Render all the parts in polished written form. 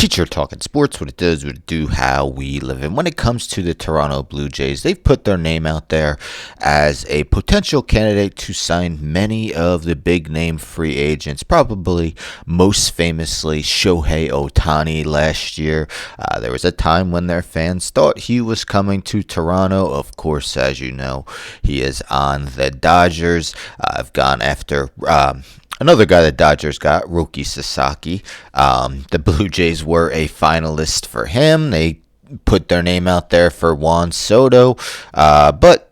Teacher talking sports, what it does, what it do, how we live. And when it comes to the Toronto Blue Jays, they've put their name out there as a potential candidate to sign many of the big name free agents, probably most famously Shohei Ohtani last year. There was a time when their fans thought he was coming to Toronto. Of course, as you know, he is on the Dodgers. I've gone after another guy the Dodgers got, Roki Sasaki. The Blue Jays were a finalist for him. They put their name out there for Juan Soto, but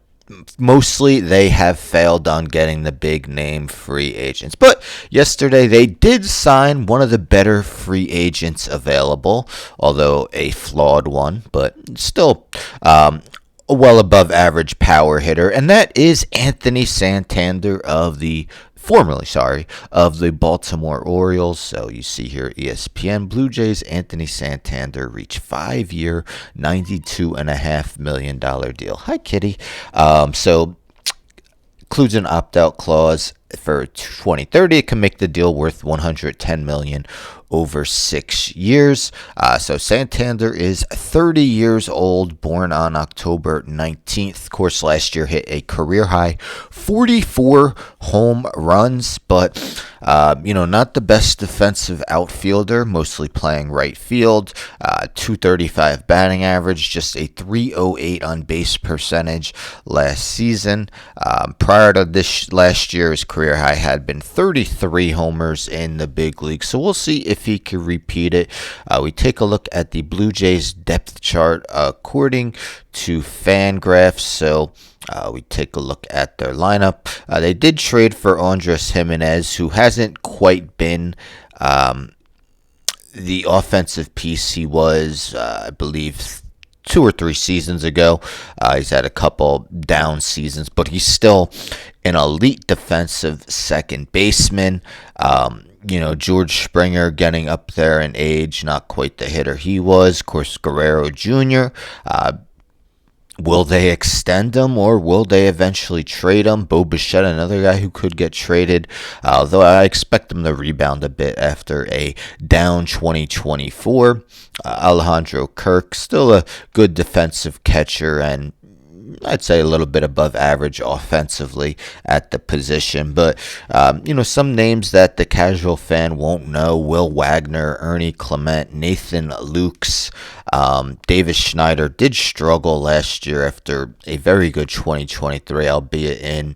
mostly they have failed on getting the big name free agents. But yesterday they did sign one of the better free agents available, although a flawed one, but still a well above average power hitter, and that is Anthony Santander of the Baltimore Orioles. So you see here, ESPN, Blue Jays Anthony Santander reached 5-year, $92.5 million deal. Hi, kitty. So includes an opt-out clause for 2030. It can make the deal worth $110 million over 6 years. So Santander is 30 years old, born on October 19th. Of course, last year hit a career high 44 home runs, but not the best defensive outfielder, mostly playing right field. 235 batting average, just a 308 on base percentage last season. Prior to this last year, his career high had been 33 homers in the big league. So we'll see if he can repeat it. We take a look at the Blue Jays depth chart according to Fangraphs. So we take a look at their lineup. They did trade for Andres Gimenez, who hasn't quite been the offensive piece he was, I believe, 2 or 3 seasons ago. He's had a couple down seasons, but he's still an elite defensive second baseman. George Springer getting up there in age, not quite the hitter he was. Of course, Guerrero Jr. Will they extend him, or will they eventually trade him? Bo Bichette, another guy who could get traded, although I expect him to rebound a bit after a down 2024. Alejandro Kirk, still a good defensive catcher, and I'd say a little bit above average offensively at the position. But, some names that the casual fan won't know: Will Wagner, Ernie Clement, Nathan Lukes. Davis Schneider did struggle last year after a very good 2023, albeit in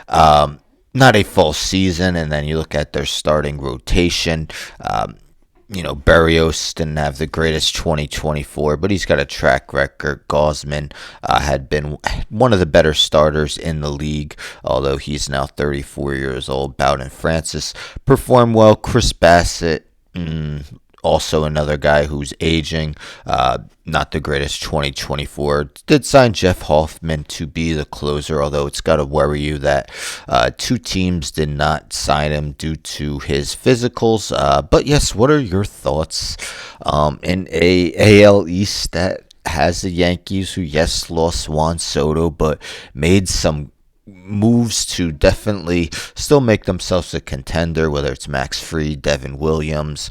not a full season. And then you look at their starting rotation. Berrios didn't have the greatest 2024, but he's got a track record. Gosman had been one of the better starters in the league, although he's now 34 years old. Bowden Francis performed well. Chris Bassett, also another guy who's aging, not the greatest 2024. Did sign Jeff Hoffman to be the closer, although it's got to worry you that 2 teams did not sign him due to his physicals. But yes, what are your thoughts in a AL East that has the Yankees, who, yes, lost Juan Soto, but made some moves to definitely still make themselves a contender, whether it's Max Fried, Devin Williams,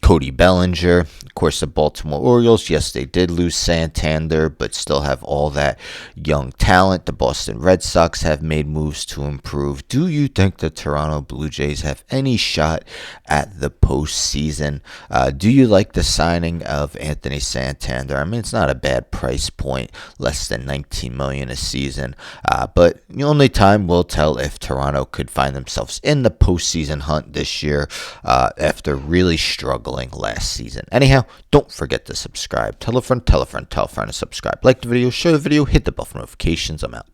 Cody Bellinger. Of course, the Baltimore Orioles, yes, they did lose Santander, but still have all that young talent. The Boston Red Sox have made moves to improve. Do you think the Toronto Blue Jays have any shot at the postseason? Do you like the signing of Anthony Santander? I mean, it's not a bad price point, less than $19 million a season, but only time will tell if Toronto could find themselves in the postseason hunt this year after really struggling last season. Anyhow, don't forget to subscribe. Tell a friend to subscribe. Like the video, share the video, hit the bell for notifications. I'm out.